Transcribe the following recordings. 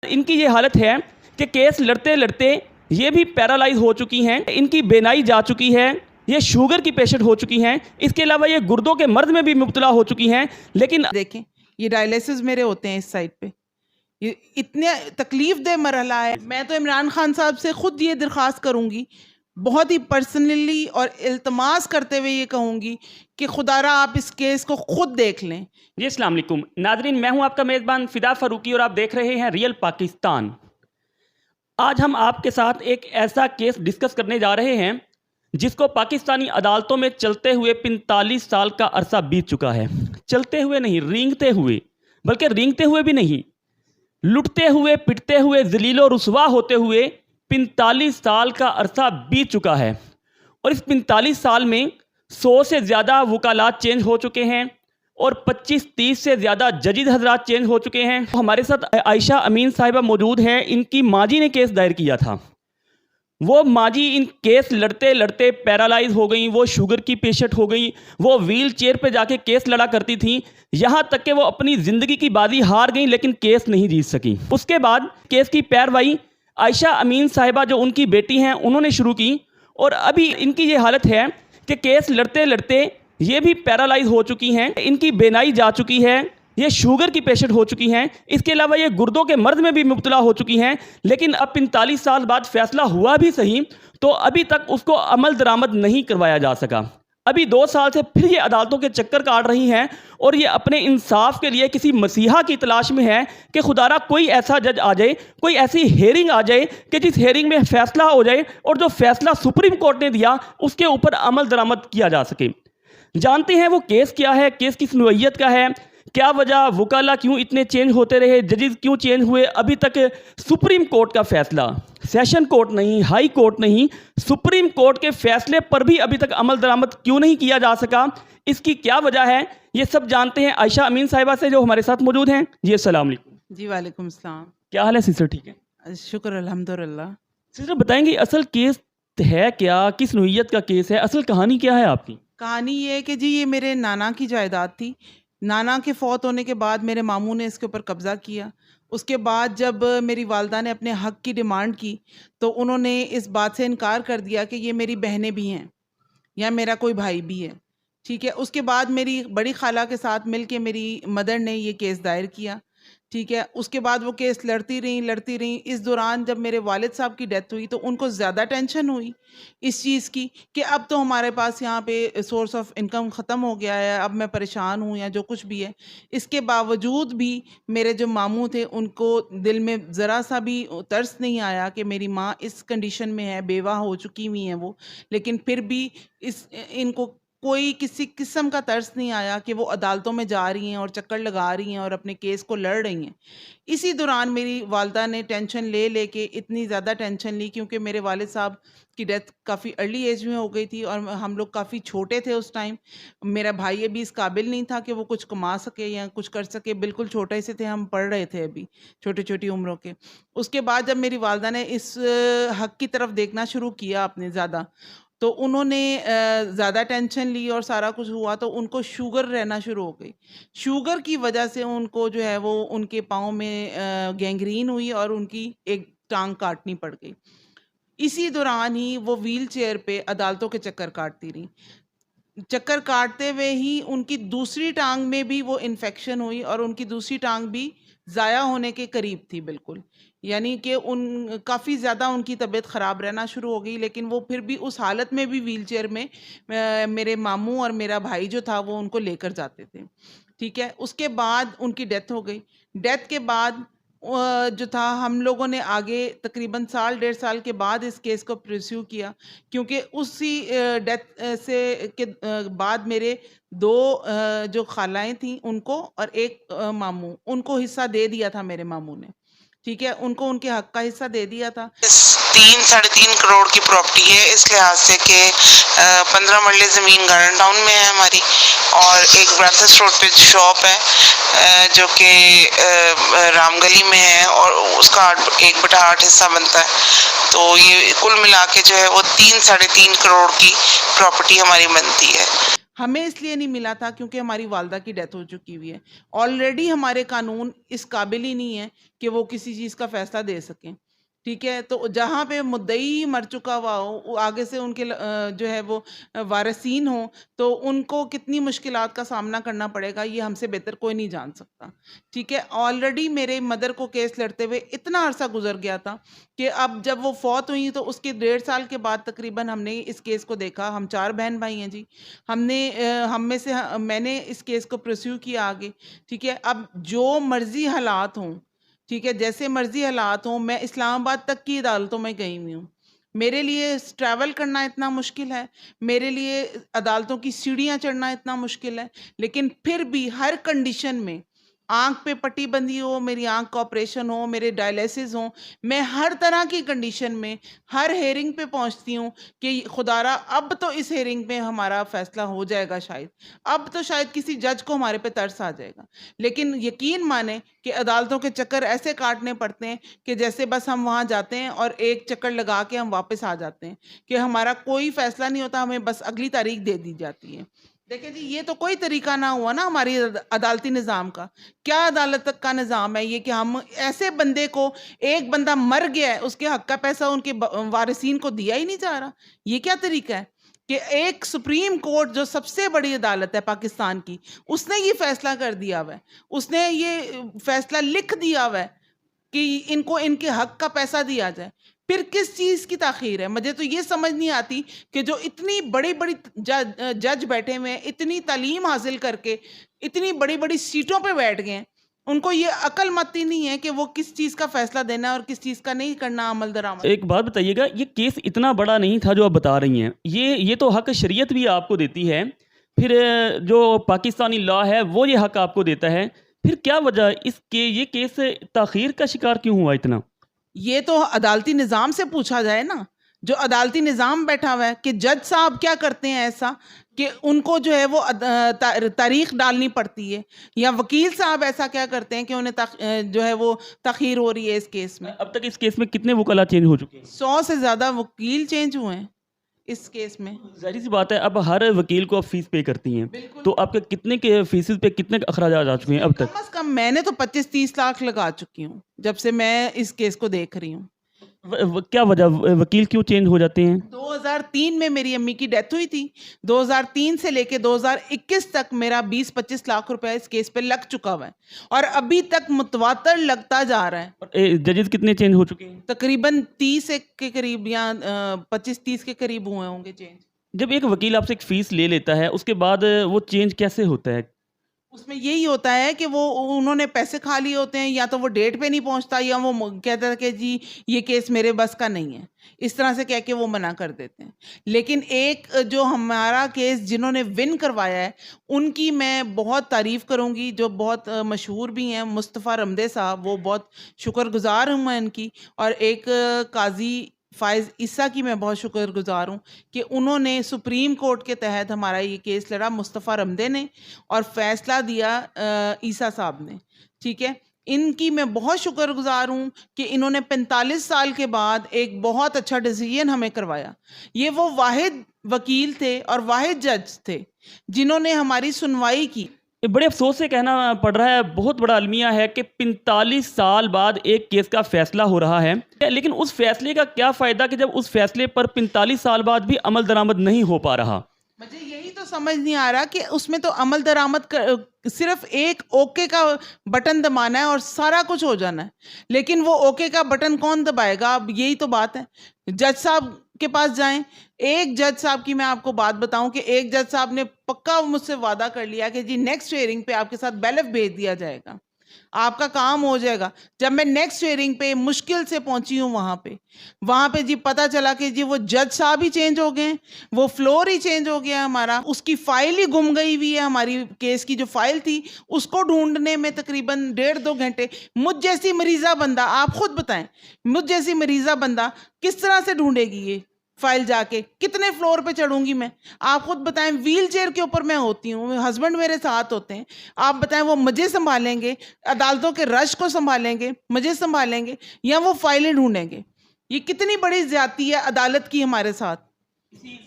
इनकी ये हालत है कि केस लड़ते लड़ते ये भी पैरालाइज हो चुकी हैं, इनकी बेनाई जा चुकी है, ये शुगर की पेशेंट हो चुकी हैं, इसके अलावा ये गुर्दों के मर्ज में भी मुब्तला हो चुकी हैं। लेकिन देखें, ये डायलिसिस मेरे होते हैं इस साइड पे, ये इतने तकलीफ दे मरहला है। मैं तो इमरान खान साहब से खुद ये दरख्वास्त करूंगी, बहुत ही पर्सनली और इल्तमास करते हुए ये कहूंगी कि खुदारा आप इस केस को खुद देख लें। जी अस्सलाम वालेकुम नाज़रीन, मैं हूं आपका मेज़बान फ़िदा फ़ारूकी और आप देख रहे हैं रियल पाकिस्तान। आज हम आपके साथ एक ऐसा केस डिस्कस करने जा रहे हैं जिसको पाकिस्तानी अदालतों में चलते हुए 45 साल का अरसा बीत चुका है। चलते हुए नहीं, रेंगते हुए, बल्कि रेंगते हुए भी नहीं, लुटते हुए, पिटते हुए, ज़लील और रुसवा होते हुए 45 साल का अरसा बीत चुका है। और इस 45 साल में 100 से ज़्यादा वकालात चेंज हो चुके हैं और 25-30 से ज़्यादा जजिज हजरात चेंज हो चुके हैं। हमारे साथ आयशा अमीन साहिबा मौजूद हैं। इनकी माजी ने केस दायर किया था। वो माजी इन केस लड़ते लड़ते पैरालाइज हो गई, वो शुगर की पेशेंट हो गई, वो व्हील चेयर पर जाके केस लड़ा करती थी, यहाँ तक कि वो अपनी ज़िंदगी की बाजी हार गई लेकिन केस नहीं जीत सकी। उसके बाद केस की पैरवाई आयशा अमीन साहिबा जो उनकी बेटी हैं उन्होंने शुरू की और अभी इनकी ये हालत है कि केस लड़ते लड़ते ये भी पैरालाइज हो चुकी हैं, इनकी बेनाई जा चुकी है, ये शुगर की पेशेंट हो चुकी हैं, इसके अलावा ये गुर्दों के मर्ज में भी मुब्तला हो चुकी हैं। लेकिन अब 45 साल बाद फैसला हुआ भी सही तो अभी तक उसको अमल दरामद नहीं करवाया जा सका। अभी 2 साल से फिर ये अदालतों के चक्कर काट रही हैं और ये अपने इंसाफ के लिए किसी मसीहा की तलाश में है कि खुदारा कोई ऐसा जज आ जाए, कोई ऐसी हेयरिंग आ जाए कि जिस हेयरिंग में फैसला हो जाए और जो फैसला सुप्रीम कोर्ट ने दिया उसके ऊपर अमल दरामद किया जा सके। जानते हैं वो केस क्या है, केस किस नौइयत का है, क्या वजह, वकाला क्यों इतने चेंज होते रहे, जजेस क्यों चेंज हुए, अभी तक सुप्रीम कोर्ट का फैसला, सेशन कोर्ट नहीं, हाई कोर्ट नहीं, सुप्रीम कोर्ट के फैसले पर भी अभी तक अमल दरामद क्यों नहीं किया जा सका, इसकी क्या वजह है, ये सब जानते हैं आयशा अमीन साहिबा से जो हमारे साथ मौजूद हैं। जी अस्सलाम वालेकुम। जी वालेकुम सलाम। क्या हाल है सिस्टर? ठीक है शुक्र अल्हम्दुलिल्लाह। सिस्टर, बताएंगे असल केस है क्या, किस नौइयत का केस है, असल कहानी क्या है आपकी? कहानी ये है कि जी ये मेरे नाना की जायदाद थी। नाना के फौत होने के बाद मेरे मामू ने इसके ऊपर कब्ज़ा किया। उसके बाद जब मेरी वालदा ने अपने हक़ की डिमांड की तो उन्होंने इस बात से इनकार कर दिया कि ये मेरी बहनें भी हैं या मेरा कोई भाई भी है। ठीक है, उसके बाद मेरी बड़ी खाला के साथ मिल के मेरी मदर ने ये केस दायर किया। ठीक है, उसके बाद वो केस लड़ती रहीं। इस दौरान जब मेरे वालिद साहब की डेथ हुई तो उनको ज़्यादा टेंशन हुई इस चीज़ की कि अब तो हमारे पास यहाँ पे सोर्स ऑफ इनकम ख़त्म हो गया है, अब मैं परेशान हूँ या जो कुछ भी है। इसके बावजूद भी मेरे जो मामू थे उनको दिल में ज़रा सा भी तरस नहीं आया कि मेरी माँ इस कंडीशन में है, बेवा हो चुकी हुई हैं वो, लेकिन फिर भी इनको कोई किसी किस्म का तरस नहीं आया कि वो अदालतों में जा रही हैं और चक्कर लगा रही हैं और अपने केस को लड़ रही हैं। इसी दौरान मेरी वालदा ने टेंशन ले के इतनी ज़्यादा टेंशन ली क्योंकि मेरे वालिद साहब की डेथ काफ़ी अर्ली एज में हो गई थी और हम लोग काफ़ी छोटे थे उस टाइम। मेरा भाई अभी इस काबिल नहीं था कि वो कुछ कमा सके या कुछ कर सके, बिल्कुल छोटे से थे, हम पढ़ रहे थे अभी, छोटी-छोटी उम्रों के। उसके बाद जब मेरी वालदा ने इस हक़ की तरफ देखना शुरू किया अपने ज़्यादा, तो उन्होंने ज़्यादा टेंशन ली और सारा कुछ हुआ तो उनको शुगर रहना शुरू हो गई। शुगर की वजह से उनको जो है वो उनके पाँव में गैंग्रीन हुई और उनकी एक टाँग काटनी पड़ गई। इसी दौरान ही वो व्हील चेयर पे अदालतों के चक्कर काटती रहीं। चक्कर काटते हुए ही उनकी दूसरी टाँग में भी वो इन्फेक्शन हुई और उनकी दूसरी टाँग भी ज़ाया होने के करीब थी बिल्कुल। यानी कि काफ़ी ज़्यादा उनकी तबीयत ख़राब रहना शुरू हो गई, लेकिन वो फिर भी उस हालत में भी व्हीलचेयर में मेरे मामू और मेरा भाई जो था वो उनको लेकर जाते थे। ठीक है, उसके बाद उनकी डेथ हो गई। डेथ के बाद जो था हम लोगों ने आगे तकरीबन साल 1.5 साल के बाद इस केस को परस्यू किया क्योंकि उसी डेथ से के बाद मेरे 2 जो खालाएँ थीं उनको और एक मामू, उनको हिस्सा दे दिया था मेरे मामू ने। ठीक है, उनको उनके हक का हिस्सा दे दिया था। 3-3.5 करोड़ की प्रॉपर्टी है इस लिहाज से कि 15 मरले ज़मीन गार्डन टाउन में है हमारी और एक ब्राथस रोड पे शॉप है जो कि रामगली में है और उसका 1/8 हिस्सा बनता है। तो ये कुल मिला के जो है वो 3-3.5 करोड़ की प्रॉपर्टी हमारी बनती है। हमें इसलिए नहीं मिला था क्योंकि हमारी वालदा की डेथ हो चुकी हुई है। ऑलरेडी हमारे कानून इस काबिल ही नहीं है कि वो किसी चीज़ का फैसला दे सकें। ठीक है, तो जहाँ पे मुद्दई मर चुका हुआ हो, आगे से उनके जो है वो वारिसीन हो, तो उनको कितनी मुश्किलात का सामना करना पड़ेगा ये हमसे बेहतर कोई नहीं जान सकता। ठीक है, ऑलरेडी मेरे मदर को केस लड़ते हुए इतना अरसा गुजर गया था कि अब जब वो फौत हुई तो उसके 1.5 साल के बाद तकरीबन हमने इस केस को देखा। हम 4 बहन भाई हैं जी। हमने हम में से मैंने इस केस को परस्यू किया आगे। ठीक है, अब जो मर्जी हालात हों, ठीक है, जैसे मर्जी हालात हों, मैं इस्लामाबाद तक की अदालतों में गई हुई हूँ। मेरे लिए ट्रैवल करना इतना मुश्किल है, मेरे लिए अदालतों की सीढ़ियाँ चढ़ना इतना मुश्किल है, लेकिन फिर भी हर कंडीशन में, आँख पे पट्टी बंधी हो, मेरी आँख का ऑपरेशन हो, मेरे डायलिसिस हो, मैं हर तरह की कंडीशन में हर हेयरिंग पे पहुंचती हूँ कि खुदारा अब तो इस हेयरिंग में हमारा फैसला हो जाएगा शायद, अब तो शायद किसी जज को हमारे पे तरस आ जाएगा। लेकिन यकीन माने कि अदालतों के चक्कर ऐसे काटने पड़ते हैं कि जैसे बस हम वहाँ जाते हैं और एक चक्कर लगा के हम वापस आ जाते हैं, कि हमारा कोई फैसला नहीं होता, हमें बस अगली तारीख दे दी जाती है। देखिए जी, ये तो कोई तरीका ना हुआ ना हमारी अदालती निज़ाम का। क्या अदालत तक का निज़ाम है ये कि हम ऐसे बंदे को, एक बंदा मर गया है, उसके हक का पैसा उनके वारिसीन को दिया ही नहीं जा रहा। ये क्या तरीका है कि एक सुप्रीम कोर्ट जो सबसे बड़ी अदालत है पाकिस्तान की, उसने ये फैसला कर दिया हुआ है, उसने ये फैसला लिख दिया हुआ है कि इनको इनके हक का पैसा दिया जाए। फिर किस चीज़ की ताख़ीर है? मुझे तो ये समझ नहीं आती कि जो इतनी बड़ी-बड़ी जज बैठे हुए हैं, इतनी तालीम हासिल करके, इतनी बड़ी-बड़ी सीटों पे बैठ गए हैं, उनको ये अक्लमत ही नहीं है कि वो किस चीज़ का फ़ैसला देना है और किस चीज़ का नहीं करना अमल दरामद। एक बात बताइएगा, ये केस इतना बड़ा नहीं था जो आप बता रही हैं। ये तो हक शरीयत भी आपको देती है, फिर जो पाकिस्तानी लॉ है वो ये हक आपको देता है। फिर क्या वजह ये केस ताख़ीर का शिकार क्यों हुआ इतना? ये तो अदालती निज़ाम से पूछा जाए ना, जो अदालती निज़ाम बैठा हुआ है कि जज साहब क्या करते हैं ऐसा कि उनको जो है वो तारीख डालनी पड़ती है, या वकील साहब ऐसा क्या करते हैं कि उन्हें जो है वो तख़ीर हो रही है इस केस में। अब तक इस केस में कितने वकला चेंज हो चुके हैं? 100 से ज़्यादा वकील चेंज हुए हैं इस केस में। ज़ाहिर सी बात है, अब हर वकील को आप फीस पे करती हैं, बिल्कुल। तो आपके कितने के फीसेस पे कितने अखराजात आ चुके हैं अब तक? कम से कम मैंने तो 25-30 लाख लगा चुकी हूँ जब से मैं इस केस को देख रही हूँ। क्या वजह, वकील क्यों चेंज हो जाते हैं? 2003 में मेरी अम्मी की डेथ हुई थी। 2003 से लेके 2021 तक मेरा 20-25 लाख रुपए इस केस पे लग चुका हुआ है और अभी तक मुतवातर लगता जा रहा है। और जजेस कितने चेंज हो चुके हैं? तकरीबन 30 के करीब या 25-30 के करीब हुए होंगे चेंज। जब एक वकील आपसे एक फ़ीस ले लेता है, उसके बाद वो चेंज कैसे होता है? उसमें यही होता है कि वो उन्होंने पैसे खा लिए होते हैं, या तो वो डेट पे नहीं पहुंचता, या वो कहता है कि जी ये केस मेरे बस का नहीं है, इस तरह से कह के वो मना कर देते हैं। लेकिन एक जो हमारा केस जिन्होंने विन करवाया है, उनकी मैं बहुत तारीफ़ करूंगी, जो बहुत मशहूर भी हैं, मुस्तफ़ा रमदे साहब, वो बहुत शुक्रगुजार हूँ मैं इनकी। और एक काजी फ़ाइज़ ईसा की मैं बहुत शुक्रगुज़ार हूँ कि उन्होंने सुप्रीम कोर्ट के तहत हमारा ये केस लड़ा, मुस्तफ़ा रमदे ने, और फ़ैसला दिया ईसा साहब ने। ठीक है, इनकी मैं बहुत शुक्रगुज़ार हूँ कि इन्होंने 45 साल के बाद एक बहुत अच्छा डिसीजन हमें करवाया। ये वो वाहिद वकील थे और वाहिद जज थे जिन्होंने हमारी सुनवाई की। ये बड़े अफसोस से कहना पड़ रहा है, बहुत बड़ा अलमिया है कि 45 साल बाद एक केस का फैसला हो रहा है, लेकिन उस फैसले का क्या फ़ायदा कि जब उस फैसले पर 45 साल बाद भी अमल दरामद नहीं हो पा रहा। मुझे यही तो समझ नहीं आ रहा कि उसमें तो अमल दरामद सिर्फ एक ओके का बटन दबाना है और सारा कुछ हो जाना है, लेकिन वो ओके का बटन कौन दबाएगा? अब यही तो बात है। जज साहब के पास जाएं, एक जज साहब की मैं आपको बात बताऊं कि एक जज साहब ने पक्का मुझसे वादा कर लिया कि जी नेक्स्ट हियरिंग पे आपके साथ बैलेफ भेज दिया जाएगा, आपका काम हो जाएगा। जब मैं नेक्स्ट हियरिंग पे मुश्किल से पहुंची हूँ वहां पे जी पता चला कि जी वो जज साहब ही चेंज हो गए, वो फ्लोर ही चेंज हो गया हमारा, उसकी फाइल ही गुम गई हुई है। हमारी केस की जो फाइल थी उसको ढूंढने में तकरीबन 1.5-2 घंटे। मुझ जैसी मरीज़ा बंदा, आप खुद बताएं, मुझ जैसी मरीज़ा बंदा किस तरह से ढूंढेगी ये फाइल? जाके कितने फ्लोर पे चढ़ूंगी मैं? आप खुद बताएं। व्हील चेयर के ऊपर मैं होती हूँ, हस्बैंड मेरे साथ होते हैं। आप बताएं, वो मुझे संभालेंगे, अदालतों के रश को संभालेंगे, मुझे संभालेंगे, या वो फाइलें ढूंढेंगे? ये कितनी बड़ी ज्यादती है अदालत की हमारे साथ।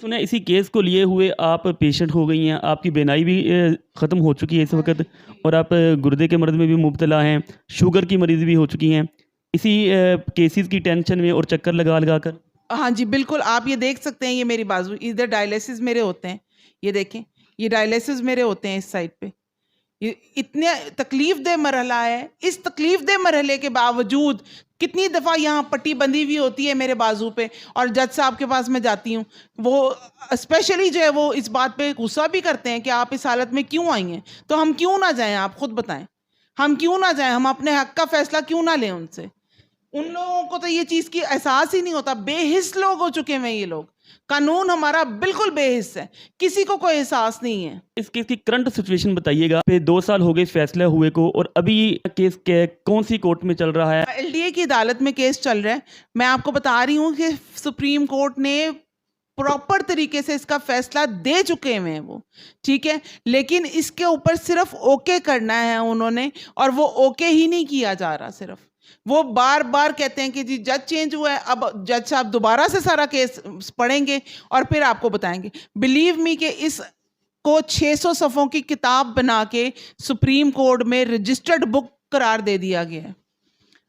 सुना इसी केस को लिए हुए आप पेशेंट हो गई हैं, आपकी बीनाई भी ख़त्म हो चुकी है इस वक्त, और आप गुर्दे के मर्ज़ में भी मुब्तला हैं, शुगर की मरीज़ भी हो चुकी हैं इसी केसेस की टेंशन में और चक्कर लगा लगा कर। हाँ जी, बिल्कुल, आप ये देख सकते हैं, ये मेरी बाजू, इधर डायलिसिस मेरे होते हैं, ये देखें, ये डायलिसिस मेरे होते हैं इस साइड पे। ये इतने तकलीफ़देह मरहला है, इस तकलीफ़देह मरहले के बावजूद कितनी दफ़ा यहाँ पट्टी बंधी हुई होती है मेरे बाजू पे, और जज साहब के पास मैं जाती हूँ, वो स्पेशली जो है वो इस बात पे गुस्सा भी करते हैं कि आप इस हालत में क्यों आई हैं? तो हम क्यों ना जाएँ, आप खुद बताएँ? हम क्यों ना जाएँ? हम अपने हक़ का फ़ैसला क्यों ना लें उनसे? उन लोगों को तो ये चीज़ की एहसास ही नहीं होता, बेहिस लोग हो चुके हैं ये लोग। कानून हमारा बिल्कुल बेहिस है, किसी को कोई एहसास नहीं है। इस केस की करंट सिचुएशन बताइएगा। पे 2 साल हो गए फैसला हुए को, और अभी केस कौन सी कोर्ट में चल रहा है? एलडीए की अदालत में केस चल रहा है। मैं आपको बता रही हूँ कि सुप्रीम कोर्ट ने प्रॉपर तरीके से इसका फैसला दे चुके हैं वो, ठीक है, लेकिन इसके ऊपर सिर्फ ओके करना है उन्होंने, और वो ओके ही नहीं किया जा रहा। सिर्फ वो बार बार कहते हैं कि जी जज चेंज हुआ है, अब जज साहब दोबारा से सारा केस पढ़ेंगे और फिर आपको बताएंगे। बिलीव मी कि इस को 600 सफ़ों की किताब बना के सुप्रीम कोर्ट में रजिस्टर्ड बुक करार दे दिया गया है।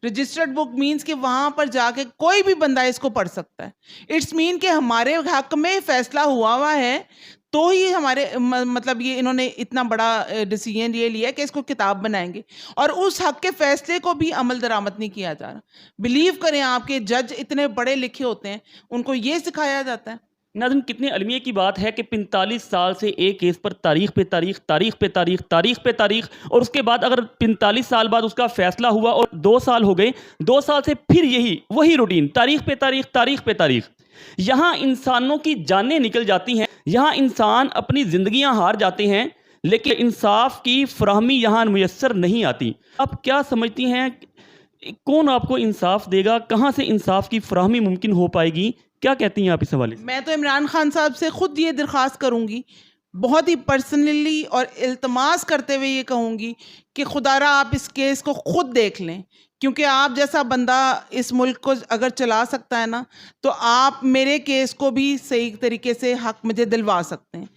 रजिस्टर्ड बुक मीन्स कि वहाँ पर जाके कोई भी बंदा इसको पढ़ सकता है। इट्स मीन कि हमारे हक में फैसला हुआ है, तो ही हमारे मतलब ये इन्होंने इतना बड़ा डिसीजन ये लिया कि इसको किताब बनाएंगे, और उस हक के फैसले को भी अमल दरामद नहीं किया जा रहा। बिलीव करें, आपके जज इतने पढ़े लिखे होते हैं, उनको ये सिखाया जाता है। नाज़रीन, कितने अलमिया की बात है कि 45 साल से एक केस पर तारीख पे तारीख, तारीख पे तारीख, तारीख पे तारीख, और उसके बाद अगर 45 साल बाद उसका फैसला हुआ और 2 साल हो गए, 2 साल से फिर वही रूटीन, तारीख पे तारीख, तारीख पे तारीख। यहाँ इंसानों की जानें निकल जाती हैं, यहाँ इंसान अपनी ज़िंदगियाँ हार जाते हैं, लेकिन इंसाफ की फराहमी यहाँ मुयस्सर नहीं आती। आप क्या समझती हैं, कौन आपको इंसाफ देगा? कहाँ से इंसाफ की फराहमी मुमकिन हो पाएगी? क्या कहती हैं आप इस हवाले से? मैं तो इमरान खान साहब से खुद ये दरख्वास्त करूँगी, बहुत ही पर्सनली और इल्तमास करते हुए ये कहूँगी कि खुदारा आप इस केस को खुद देख लें, क्योंकि आप जैसा बंदा इस मुल्क को अगर चला सकता है ना, तो आप मेरे केस को भी सही तरीके से हक मुझे दिलवा सकते हैं।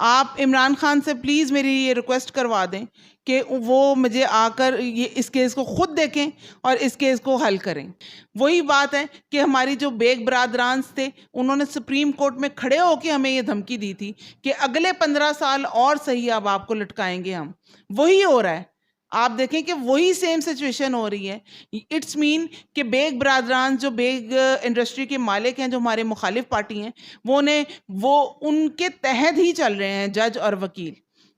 आप इमरान खान से प्लीज़ मेरी ये रिक्वेस्ट करवा दें कि वो मुझे आकर ये इस केस को खुद देखें और इस केस को हल करें। वही बात है कि हमारी जो बेग बरादरान थे, उन्होंने सुप्रीम कोर्ट में खड़े होकर हमें ये धमकी दी थी कि अगले 15 साल और सही, अब आपको लटकाएंगे हम। वही हो रहा है, आप देखें कि वही सेम सिचुएशन हो रही है। इट्स मीन कि बेग बरादरान जो बेग इंडस्ट्री के मालिक हैं, जो हमारे मुखालिफ पार्टी हैं, वो उनके तहत ही चल रहे हैं जज और वकील।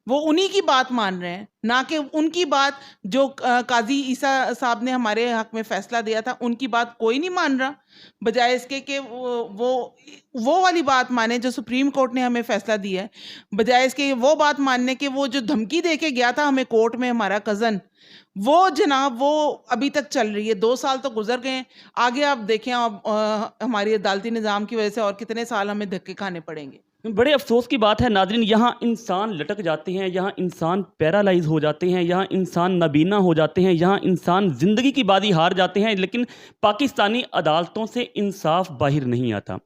वो उन्हीं की बात मान रहे हैं, ना कि उनकी बात जो काजी ईसा साहब ने हमारे हक में फैसला दिया था, उनकी बात कोई नहीं मान रहा। बजाय इसके कि वो वाली बात माने जो सुप्रीम कोर्ट ने हमें फैसला दिया है, बजाय इसके वो बात मानने के वो जो धमकी दे के गया था हमें कोर्ट में हमारा कज़न, वो जनाब वो अभी तक चल रही है। 2 साल तो गुजर गए हैं, आगे आप देखें, अब हमारी अदालती निज़ाम की वजह से और कितने साल हमें धक्के खाने पड़ेंगे। बड़े अफसोस की बात है नाज़रीन, यहाँ इंसान लटक जाते हैं, यहाँ इंसान पैरालाइज हो जाते हैं, यहाँ इंसान नाबीना हो जाते हैं, यहाँ इंसान ज़िंदगी की बाजी हार जाते हैं, लेकिन पाकिस्तानी अदालतों से इंसाफ बाहर नहीं आता।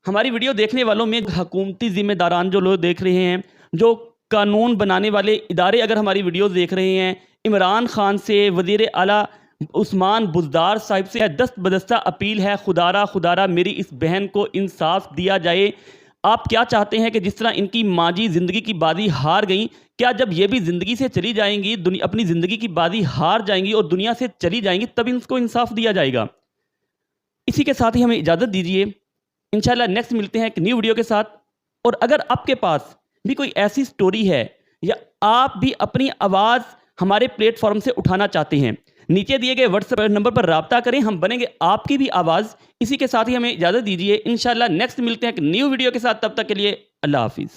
हमारी वीडियो देखने वालों में हुकूमती ज़िम्मेदारान जो लोग देख रहे हैं, जो कानून बनाने वाले इदारे अगर हमारी वीडियो देख रहे हैं, इमरान खान से, वज़ीर आला उस्मान बुज़दार साहिब से दस्त बदस्ता अपील है, खुदारा मेरी इस बहन को इंसाफ दिया जाए। आप क्या चाहते हैं कि जिस तरह इनकी माजी ज़िंदगी की बाजी हार गई, क्या जब ये भी ज़िंदगी से चली जाएंगी, अपनी ज़िंदगी की बाजी हार जाएंगी और दुनिया से चली जाएंगी, तब इनको इंसाफ दिया जाएगा? इसी के साथ ही हमें इजाज़त दीजिए, इंशाल्लाह नेक्स्ट मिलते हैं एक न्यू वीडियो के साथ। और अगर आपके पास भी कोई ऐसी स्टोरी है या आप भी अपनी आवाज़ हमारे प्लेटफॉर्म से उठाना चाहते हैं, नीचे दिए गए व्हाट्सएप नंबर पर राब्ता करें, हम बनेंगे आपकी भी आवाज़। इसी के साथ ही हमें इजाज़त दीजिए, इंशाल्लाह नेक्स्ट मिलते हैं एक न्यू वीडियो के साथ। तब तक के लिए अल्लाह हाफिज़।